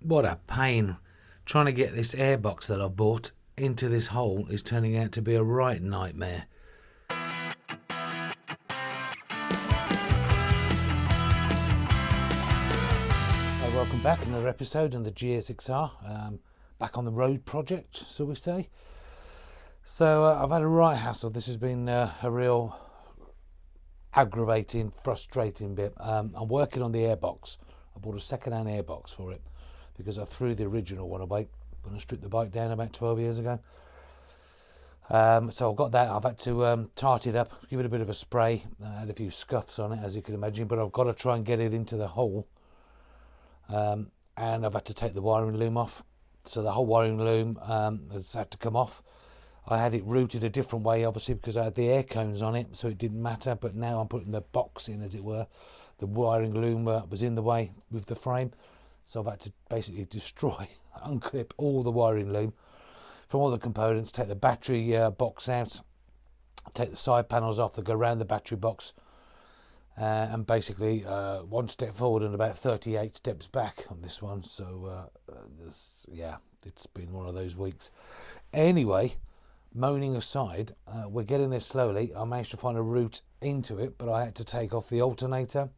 What a pain. Trying to get this airbox that I've bought into this hole is turning out to be a right nightmare. Welcome back, another episode in the Gsxr, back on the road project, so we say. So I've had a right hassle. This has been a real aggravating, frustrating bit. I'm working on the airbox. I bought a second-hand airbox for it because I threw the original one away when I stripped the bike down about 12 years ago. So I've got that. I've had to tart it up, give it a bit of a spray. I had a few scuffs on it, as you can imagine, but I've got to try and get it into the hole. And I've had to take the wiring loom off. So the whole wiring loom has had to come off. I had it routed a different way, obviously, because I had the air cones on it, so it didn't matter. But now I'm putting the box in, as it were. The wiring loom was in the way with the frame. So I've had to basically destroy, unclip all the wiring loom from all the components, take the battery box out, take the side panels off that go around the battery box, and basically one step forward and about 38 steps back on this one. So it's been one of those weeks. Anyway, moaning aside, we're getting there slowly. I managed to find a route into it, but I had to take off the alternator.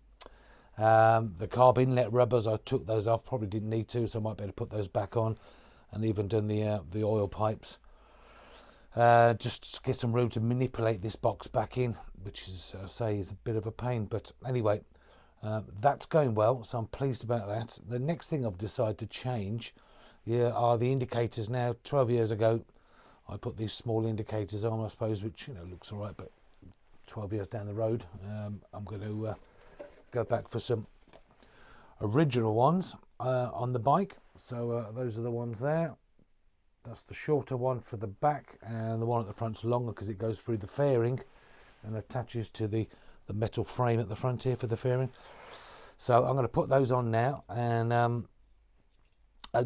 The carb inlet rubbers, I took those off, probably didn't need to, so I might be able to put those back on, and even done the oil pipes. Just to get some room to manipulate this box back in, which is, I say, is a bit of a pain. But anyway, that's going well, so I'm pleased about that. The next thing I've decided to change are the indicators. Now, 12 years ago, I put these small indicators on, I suppose, which looks all right, but 12 years down the road, I'm going to go back for some original ones on the bike. So those are the ones there. That's the shorter one for the back, and the one at the front's longer because it goes through the fairing and attaches to the metal frame at the front here for the fairing. So I'm going to put those on now, and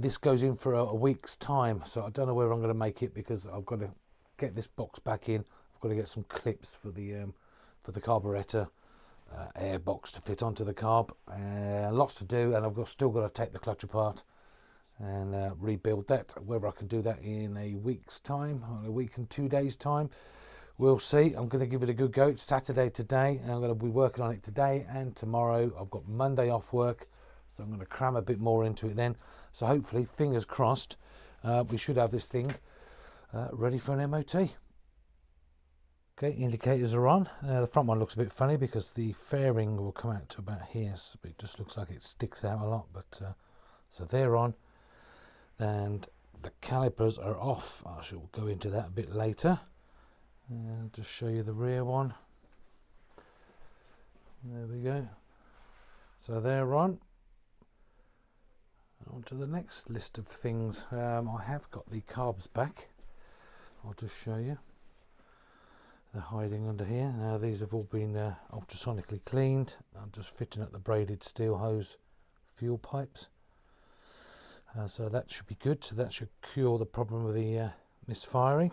this goes in for a week's time. So I don't know where I'm going to make it because I've got to get this box back in. I've got to get some clips for the carburetor air box to fit onto the carb. Lots to do, and I've still got to take the clutch apart and rebuild that. Whether I can do that in a week's time, or a week and 2 days time, we'll see. I'm going to give it a good go. It's Saturday today, and I'm going to be working on it today and tomorrow. I've got Monday off work, so I'm going to cram a bit more into it then. So hopefully, fingers crossed, we should have this thing ready for an MOT. Okay, indicators are on. The front one looks a bit funny because the fairing will come out to about here, so it just looks like it sticks out a lot. But so they're on, and the calipers are off. I shall go into that a bit later and just show you the rear one. There we go. So they're on. On to the next list of things. I have got the carbs back. I'll just show you. They're hiding under here. Now these have all been ultrasonically cleaned. I'm just fitting up the braided steel hose fuel pipes. So that should be good. So that should cure the problem with the misfiring.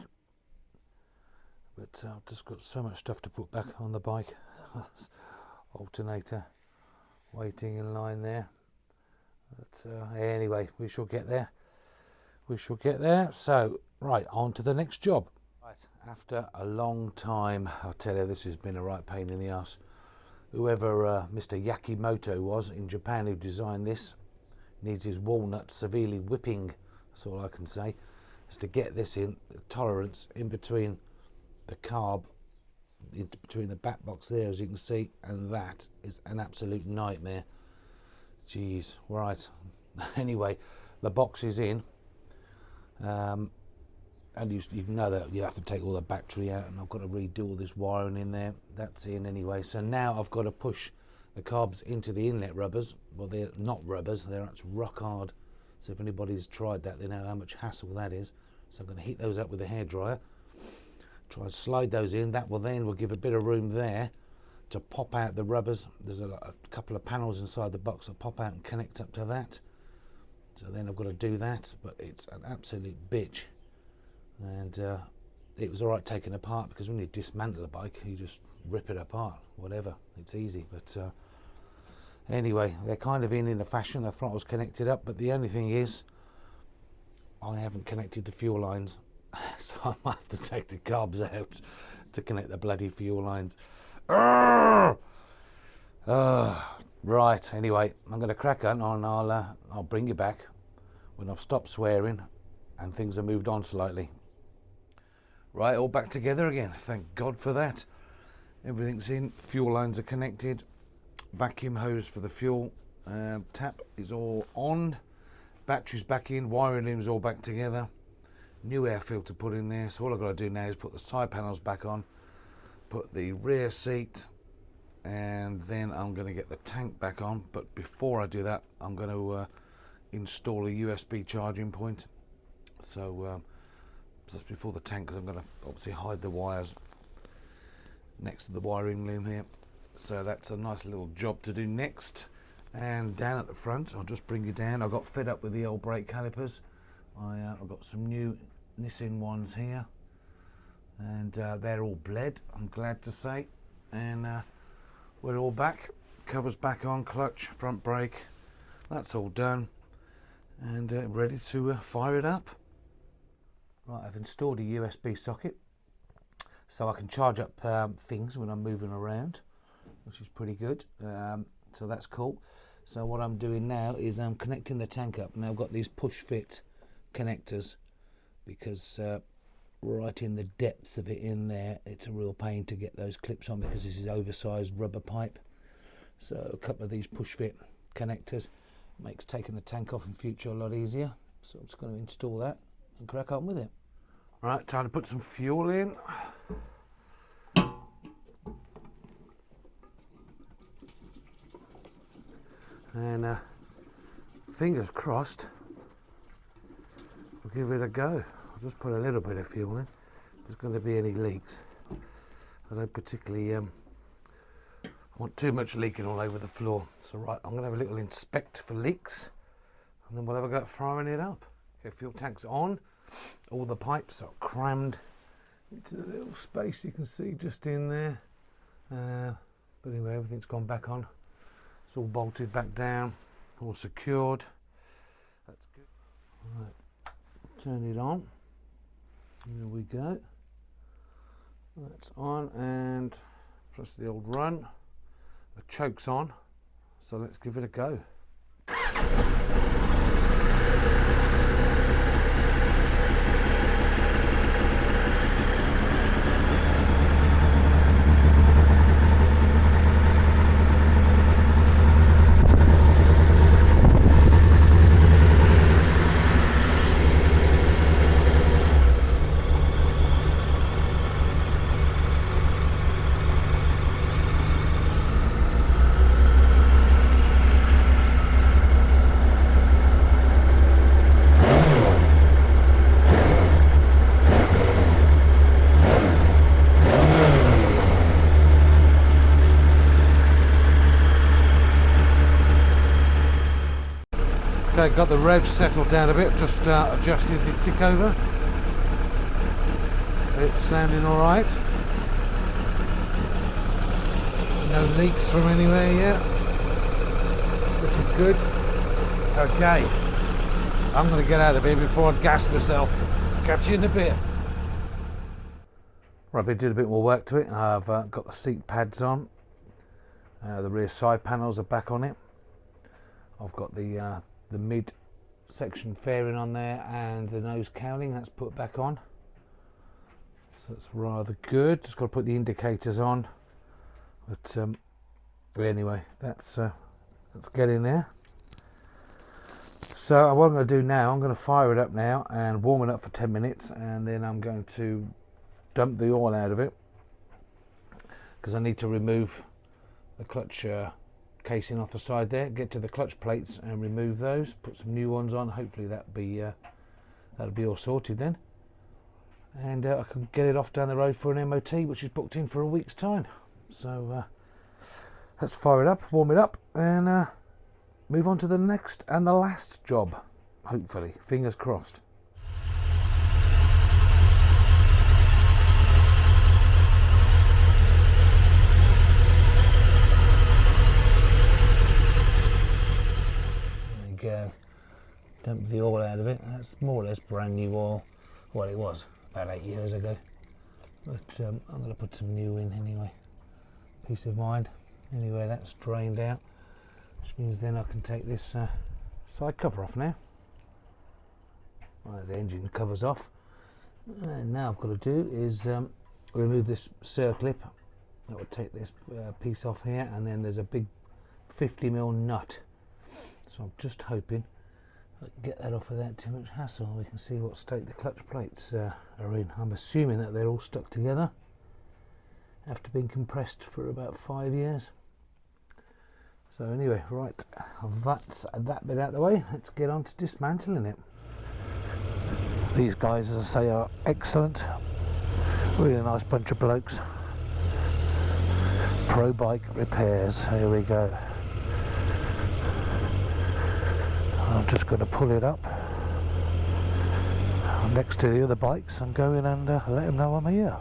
But I've just got so much stuff to put back on the bike. Alternator waiting in line there. But anyway, we shall get there. We shall get there. So, right, on to the next job. Right, after a long time, I'll tell you, this has been a right pain in the ass. Whoever Mr. Yakimoto was in Japan who designed this needs his walnut severely whipping. That's all I can say. Is to get this in, the tolerance in between the carb, in between the back box there, as you can see, and that is an absolute nightmare. Jeez, right. Anyway, the box is in, and you know that you have to take all the battery out, and I've got to redo all this wiring in there. That's in anyway. So now I've got to push the carbs into the inlet rubbers. Well, they're not rubbers, they're actually rock hard. So if anybody's tried that, they know how much hassle that is. So I'm going to heat those up with a hairdryer. Try and slide those in. That will give a bit of room there to pop out the rubbers. There's a couple of panels inside the box that pop out and connect up to that. So then I've got to do that, but it's an absolute bitch. And it was all right taking apart, because when you dismantle a bike, you just rip it apart, whatever. It's easy. But Anyway, they're kind of in a fashion. The throttle's connected up, but the only thing is I haven't connected the fuel lines, so I might have to take the carbs out to connect the bloody fuel lines. Right, anyway, I'm going to crack on and I'll bring you back when I've stopped swearing and things have moved on slightly. Right, all back together again. Thank God for that. Everything's in, fuel lines are connected, vacuum hose for the fuel tap is all on, battery's back in, wiring loom's all back together, new air filter put in there. So all I've got to do now is put the side panels back on, put the rear seat, and then I'm going to get the tank back on. But before I do that, I'm going to install a USB charging point. So just before the tank, because I'm going to obviously hide the wires next to the wiring loom here. So that's a nice little job to do next. And down at the front, I'll just bring you down. I got fed up with the old brake calipers. I've got some new Nissan ones here, and they're all bled, I'm glad to say. And we're all back, covers back on, clutch, front brake, that's all done, and ready to fire it up. Right, I've installed a USB socket so I can charge up things when I'm moving around, which is pretty good. So that's cool. So what I'm doing now is I'm connecting the tank up. Now I've got these push fit connectors because right in the depths of it in there, it's a real pain to get those clips on because this is oversized rubber pipe. So a couple of these push fit connectors makes taking the tank off in future a lot easier. So I'm just going to install that and crack on with it. Right, time to put some fuel in. And fingers crossed, we'll give it a go. I'll just put a little bit of fuel in. If there's going to be any leaks, I don't particularly want too much leaking all over the floor. So right, I'm going to have a little inspect for leaks, and then we'll have a go at firing it up. Okay, fuel tank's on. All the pipes are crammed into the little space you can see just in there. But anyway, everything's gone back on. It's all bolted back down, all secured. That's good. Right, turn it on. There we go. That's on, and press the old run. The choke's on, so let's give it a go. Okay, got the revs settled down a bit, just adjusted the tick over. It's sounding alright. No leaks from anywhere yet, which is good. Okay, I'm going to get out of here before I gas myself. Catch you in a bit. Right, I did a bit more work to it. I've got the seat pads on. The rear side panels are back on it. I've got the mid section fairing on there and the nose cowling, that's put back on. So that's rather good. Just got to put the indicators on. But anyway, that's getting there. So what I'm going to do now, I'm going to fire it up now and warm it up for 10 minutes, and then I'm going to dump the oil out of it because I need to remove the clutch casing off the side there, get to the clutch plates and remove those, put some new ones on. Hopefully that'll be all sorted then, and I can get it off down the road for an MOT, which is booked in for a week's time. So let's fire it up, warm it up, and move on to the next and the last job, hopefully, fingers crossed. dump the oil out of it. That's more or less brand new oil. Well, it was about 8 years ago, but I'm going to put some new in anyway. Peace of mind. Anyway, that's drained out, which means then I can take this side cover off now. Right, the engine cover's off, and now I've got to do is remove this circlip. That would take this piece off here, and then there's a big 50mm nut. So I'm just hoping I can get that off without too much hassle. We can see what state the clutch plates are in. I'm assuming that they're all stuck together after being compressed for about 5 years. So anyway, right, that's that bit out of the way. Let's get on to dismantling it. These guys, as I say, are excellent. Really nice bunch of blokes. Pro Bike Repairs. Here we go. I'm just going to pull it up next to the other bikes and go in and let them know I'm here.